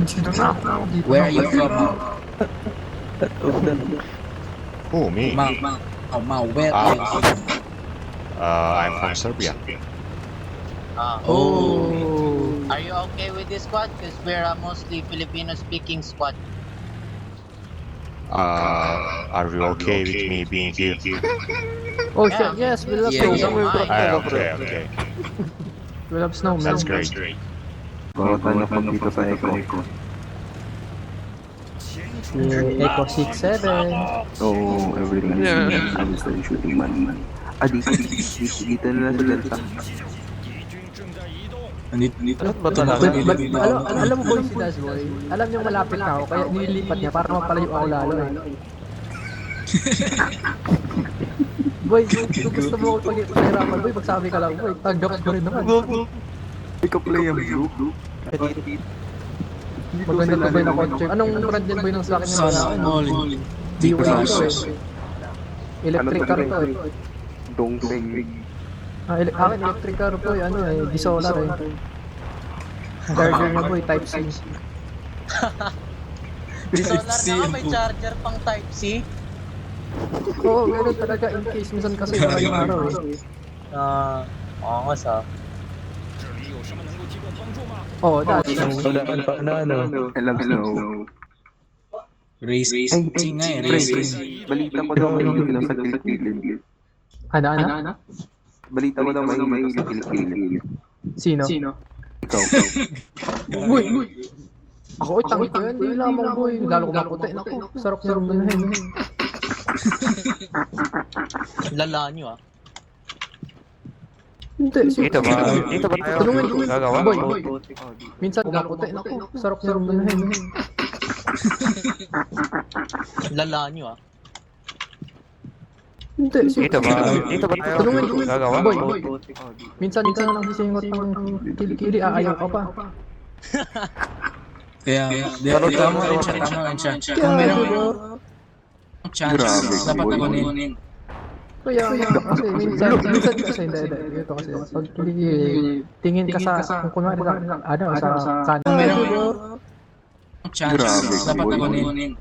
Dito na ako. Where are you from? Who, me? Where are you from? I'm from Serbia. Oh. Are you okay with this squad? Because we're a mostly Filipino-speaking squad. Are you okay with me being here? Oh Yeah, shit, yes, we love yeah, snowmen. yeah. Okay. We love snowmen. That's great. Bawasan ako dito sa Echo. Yeah, Echo 6-7. So, everything is I was study shooting man. Dito na lang sa Delta. Alam mo boy si Dash Boy, alam niyo malapit na ako, kaya nililipat niya para mapalayo ako lalo eh. Boy, kung gusto mo ako paghirapan, boy, magsabi ka lang, boy, tanggap ko rin naman. Pick up play ang blue. Maganda to boy na kotse. Anong brand yan boy ng sa akin Sana yung all. BYD to eh. Electric car to eh. Dongpeng. Akin electric car to eh, ano eh, di-solar eh. Charger niya boy, type C. Solar na nga, may charger pang Type-C. Oo, meron talaga in case minsan kasi wala yung araw eh. Angas ah. Oo, Dash. Hello. Racing nga eh, racing. Balita ko daw mahilig lang sa kilikilid. Ano? Balita ko daw mahilig sa kilikilid. Sino? Ikaw. Boy! Ako ay tangi ko yan, di lamang boy. Lalo ko maputi. Naku, sarap niya rumanahin. Lala nyo ah. Hindi, Dito ba tayo Tulungan. gagawa? Boy. Minsan maputi. Naku, sarap niya rumanahin. Lala nyo ah. Hindi, Dito ba tayo Tulungan. gagawa? Boy. Minsan ikaw na lang sisingot ng kilikili, aayaw ka pa. Kaya, tama rin siya. Kung merong chance, dapat nakunin. Kaya kasi minsan kasi hindi. Ito kasi, pag kilikili, tingin ka sa, kung kunwari sa kanan. Kung merong chance, dapat nakunin.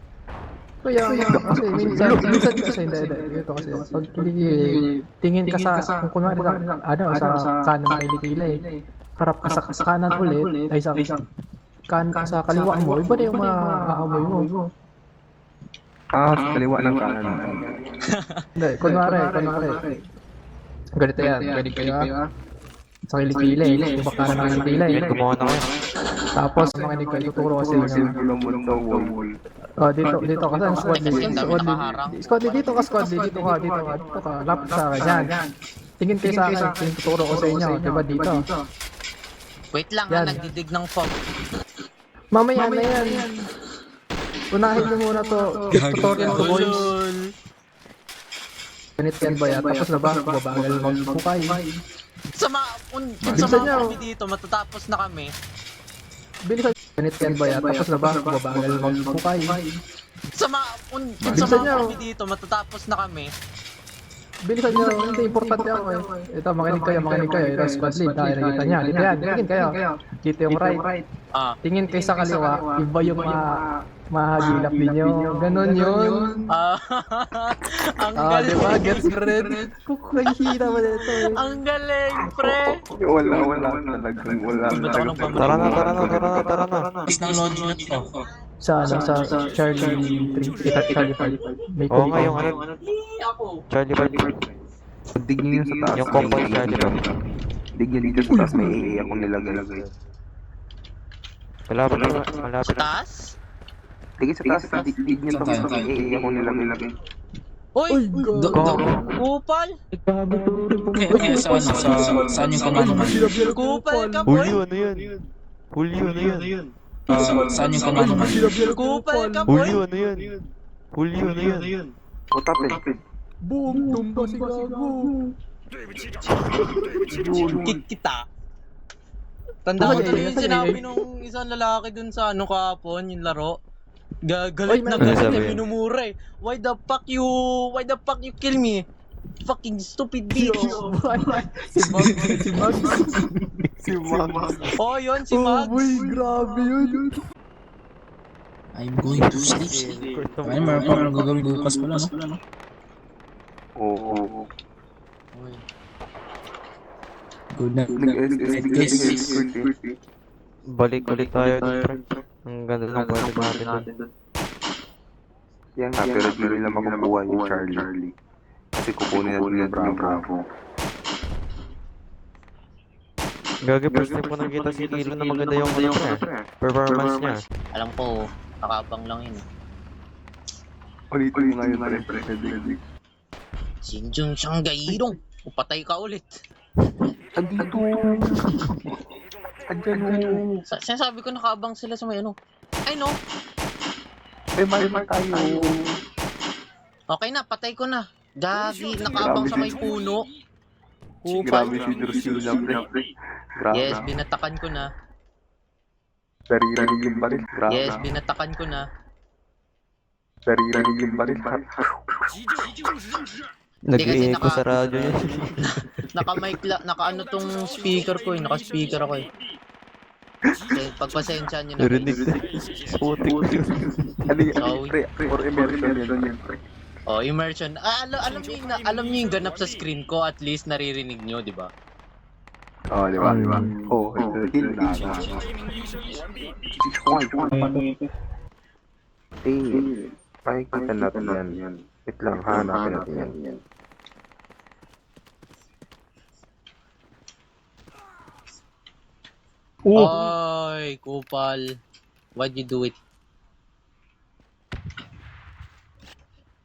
Kaya kasi minsan kasi hindi. Ito kasi, pag kilikili, tingin ka sa, kung kunwari sa kanan na kilikili. Harap ka sa kanan ulit, ay sa sa kaliwa mo, iba na yung maaamoy mo. Sa kaliwa ng kanan. Hindi, kunwari. Ganito yan, sa kilikili, yung bakaran ng kilikili. Gumawa na kayo. Tapos, mga hindi ko ituturo kasi Silver lang mo sa wall. oh, dito ka sa squad lead. Ang dami nakaharang. Squad lead, dito ka, lapit sa akin, yan. Tingin kayo sa akin, tuturo ko sa inyo, diba dito? Wait lang Yan. ha, nagdidig ng fog. Mamaya na yan. Unahin nyo muna to, tutorial to boys. Ganit yan ba yan? Tapos na ba? Babagal magbukay. Kung Bilisan sama nyo. kami dito, matatapos na kami. Bilisan. Ganit yan ba yan? Tapos na ba? Babagal magbukay. Kung Bilisan sama nyo. kami dito, matatapos na kami. Bilisan nyo, hindi importante ako eh. Ito, makinig kayo. Ito, squad lead. Dahil nakita niya. Dito yan, tingin kayo. Dito yung right. Tingin kayo sa kaliwa, iba yung mahagilap ninyo. Ganon yun. Ang Ah, galing. diba? Gets red. Kukuhihina mo dito eh. Ang galing, pre. Wala talagang wala. Tara na. Is ng logic na to. Sa Charlie 3, Charlie 5. May Oo nga, kulit. yung ano, Charlie Bird. Dig nyo sa taas. Yung compound Charlie Bird. Dig nyo dito sa taas. May AA akong nilagay. Malapit na. Taas? Dig sa taas. Dig nyo sa taas. May AA akong nilagay. Uy! Kupal! Saan yung kamano man? Kupal ka, boy! Julio, ano yun? Saan yung kamano man? Kupal ka, boy! Julio, ano yun? Utap eh. Boom! Tumba si Gago! Kick kita. Tanda ko Nasaan tuloy eh? yung Nasaan sinabi eh? nung isang lalaki dun sa ano kahapon, yung laro. Galit Oy, na ano galit sabi na yan? minumura eh. Why the fuck you kill me? Fucking stupid bitch. Si Mags. Si Max. Oh, yun si Oh Mags. boy, grabe yun. I'm going to sleep. Ay, meron pa akong gagawin bukas pala, no? Oo. Good night. Nag-SS Guys. Balik ulit tayo dun, pre. Ang ganda ng balik natin dun. Yan nga, pero di nila makukuha yung Charlie. Kasi kukunin natin yung Bravo. Gagi, first time ko nakita si Kilo na maganda yung pre. Performance niya. Alam ko, nakabang lang yun. Ulitin mo nga yun, pre. Sinjun Shangairong, upatay ka ulit. Andito! Andyan o! Sinasabi ko nakaabang sila sa may ano. Ay no, May marma tayo! okay na, patay ko na. Gagi, nakaabang sa may puno. Grabe si Drusilla, pre. Grabe. Yes, binatakan ko na. Naririnig yung baril. Grabe. Yes, binatakan ko na. Naririnig yung baril. Nag-i-echo sa radyo yun. Naka-ano tong speaker ko eh, naka-speaker ako eh. Okay, pagpasensya nyo na. Narinig na. Putik yun. Ano yun, pre? For immersion yun, pre. Oh, immersion. Alam niyo yung ganap sa screen ko, at least naririnig niyo, di ba? Oo, di ba? Oo, heal na. Pakikita natin yan. Wait lang, hanapin natin yan. Oy, Kupal. Why'd you do it?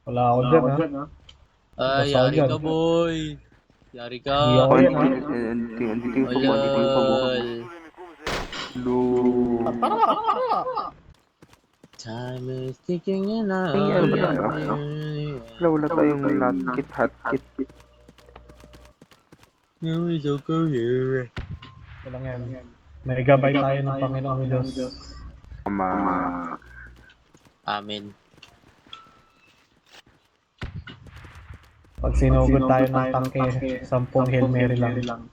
Wala ako dyan, ha? Ay, Basta yari yan. ka, boy. Yari ka. Hindi ako yan, ha? Andito yung pagbubukan. Olol. Time is ticking in a... Ay, ano ba tayo? Wala tayong latkit, hatkit. You is okay here. Walang yan. May gabay tayo ng Panginoong Diyos. Ama. Amen. Pag sinugod tayo ng tangke, 10 Hail Mary lang.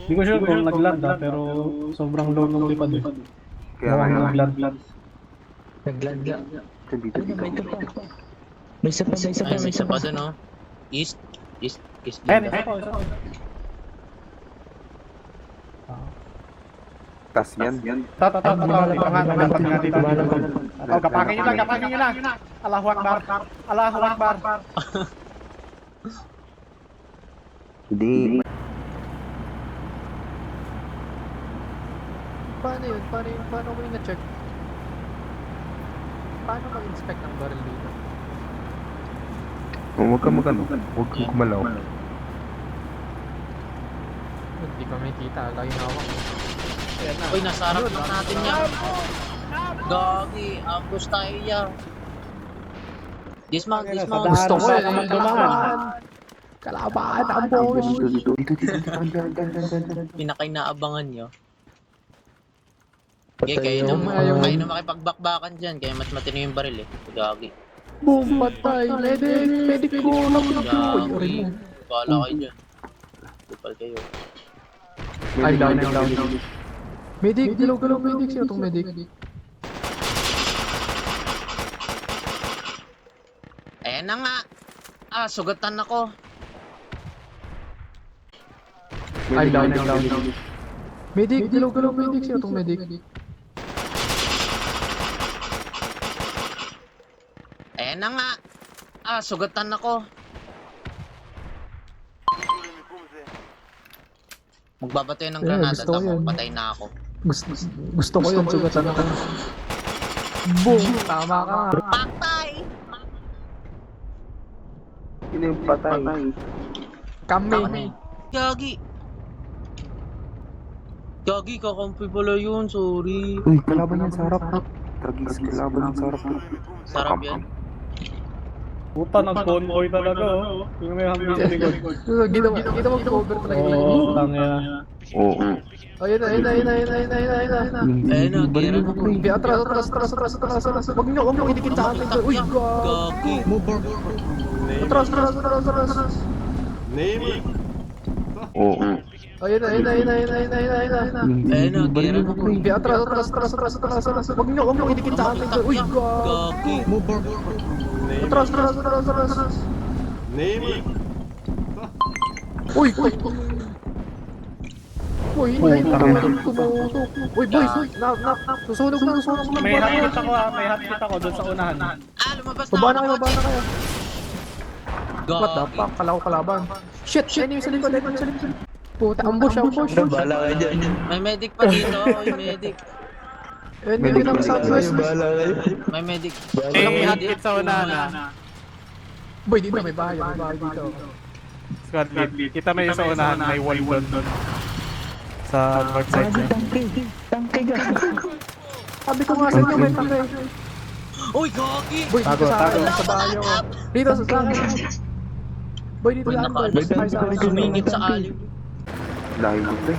Hindi ko sure kung nag-land pero sobrang low ng lipad eh. Kaya nga nag-land. Nagland lang. dito. May isa pa, may isa pa, Ay, may isa pa. doon, no? East Ayan, banda. ito. Tas yan. Naglapat nga dito. Kapakin nyo lang. Allahu Akbar. Hindi. Paano yun? Paano ko yung na-check? Paano mag-inspect ng barrel dito? Huwag kang magano. Huwag kang kumalaw. Hindi ko may kita. Lagi na ako. Ayan na. Uy, nasa harap na natin yan. Gagi, ambush tayo yan. Dismount. Gusto ko yun. Dumaan. Kalaban, ambush. Dito. Pinakainaabangan nyo. Okay, kayo na makipagbakbakan dyan, kaya mas matino yung baril eh. Gagi. Boom, patay. Medic ko. Gagi. Bala kayo dyan. Kupal kayo. Ay, down. Medic, galaw medic. Sino itong medic? Ayan na nga. Sugatan ako. Ay, down. Medic, galaw medic. Sino itong medic? Ayan na nga. Sugatan ako. Magbabato yun ng granada, gusto ko tamo, yun. patay na ako. Gusto ko yun. Sugatan ako. Boom, tama ka. Patay! Sino yung patay? Kami. Gagi, kakampi pala yun, sorry. Uy, kalaban yan sa harap. Tragis, kalaban yan sa harap. Sarap yan. Puta, nag-convoy talaga, oh. Yung may hanggang sa likod. Gita mo cover talaga. Oo, tangya. Oo. Ayun na. Ayun na, gira na. Atras. Huwag niyo idikit sa akin. Uy, God. Gagi. Atras. Oo. Ayun na. Ayun na, gira na. Kaya atras. Huwag niyo idikit sa akin. Uy, God. Gagi. Atras. Uy. Uy, tumutok. Uy, boys. Susunog na. May hot ako may hot ako doon sa unahan. Lumabas na. Baba na kayo. Gagi. What the fuck? Kala ko kalaban. Shit. Enemy sa likod. Puta, ambush. Bala kayo dyan. May medic pa dito. May medic. Enemy na southwest. Bala kayo. May medic. May hot kit sa unahan Boy, dito may bahay dito. Squad lead. Kita may sa unahan, may wall doon. Sa north side niya. Tangke ka. Sabi ko nga sa inyo, may tangke. Uy, gagi. Boy, dito sa akin, sa bahay ako. Dito sa akin. Boy, dito Uy, lang, boy. Sa akin. sumingit sa aliw. Layo mo pre.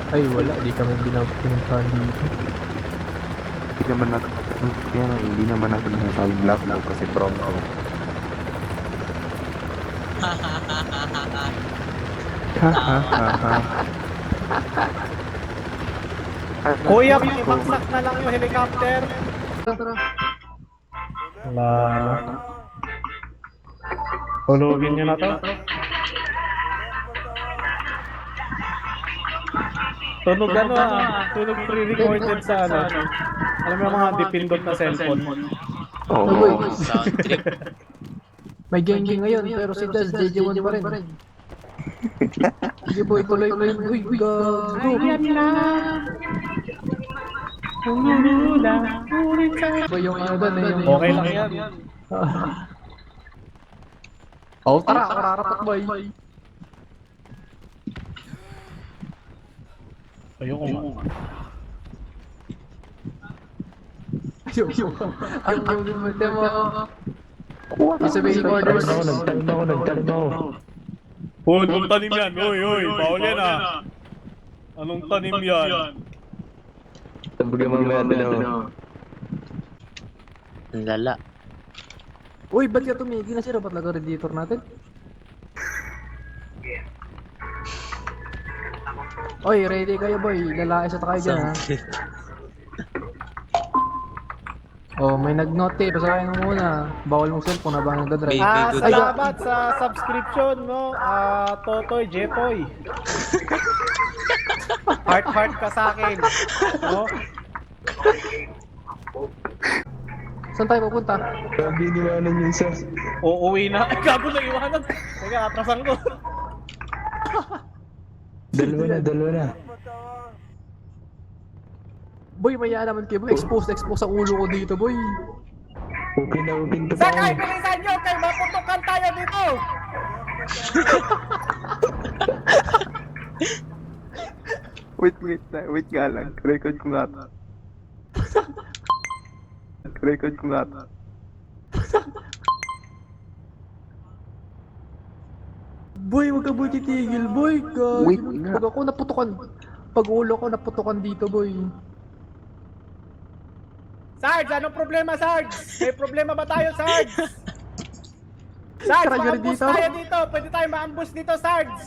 Ay, wala. Di kami pinuntahan dito. Hindi naman natin masasabi black now kasi brown ako. Kuya, ibangsak na lang yung helicopter. Tara. Wala na. Hulugin nyo na to. Tunog tunog pre-recorded sa alam mo yung mga dipindot na cellphone. Oo. Sound trip. May gang ngayon, pero si Daz, JJ1 pa rin. Sige boy, tuloy. Uy, go. Boy, yung ano doon eh. Okay lang yan. Oh, tara, kararapat boy. Ayoko nga. Yung demo. Sabihin orders. Nagtalim ako. Hoy, anong tanim yan? Hoy, bawal yan ah. Anong tanim yan? Sabagay mamaya din ako. Ang lala. Uy, ba't ka tumigil na sila? Ba't laga-radiator natin? Oy, ready kayo boy. Lalaki sa tayo dyan ha. Oh, may nag-note. Basahin mo muna. Bawal mong cellphone habang nagdadrive. Baby, good Salamat sa subscription, no? Totoy, Jepoy. Heart ka sa akin. No? Saan tayo pupunta? Grabe iniwanan yung sir. Uuwi na. Ay, gago na iwanan. Teka, atrasan ko. Dalawa na. Boy, maya naman kayo boy. Expose ang ulo ko dito boy. Open to pa ako. Bilisan nyo! Kay maputukan tayo dito! Wait nga lang. Record ko nga to. Boy, wag ka boy titigil boy. God. Wait nga. Pag ako naputukan. Pag ulo ko naputukan dito boy. Sarge, anong problema, Sarge? May problema ba tayo, Sarge? Sarge, Tara, ma-ambush dito. tayo dito. Pwede tayo ma-ambush dito, Sarge.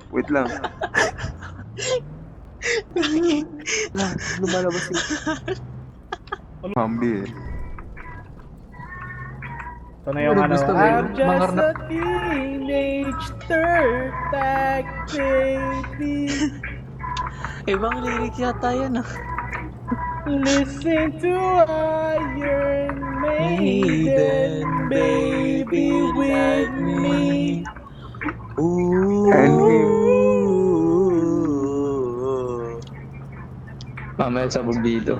Wait lang. Lumalabas yun. Hambi eh. Ito na yung Ano ano. gusto mo? I'm just Mangarnap. a teenage dirtbag baby. Ibang lyric yata yan ah. Listen to Iron Maiden, baby with me. Mamaya sabog dito.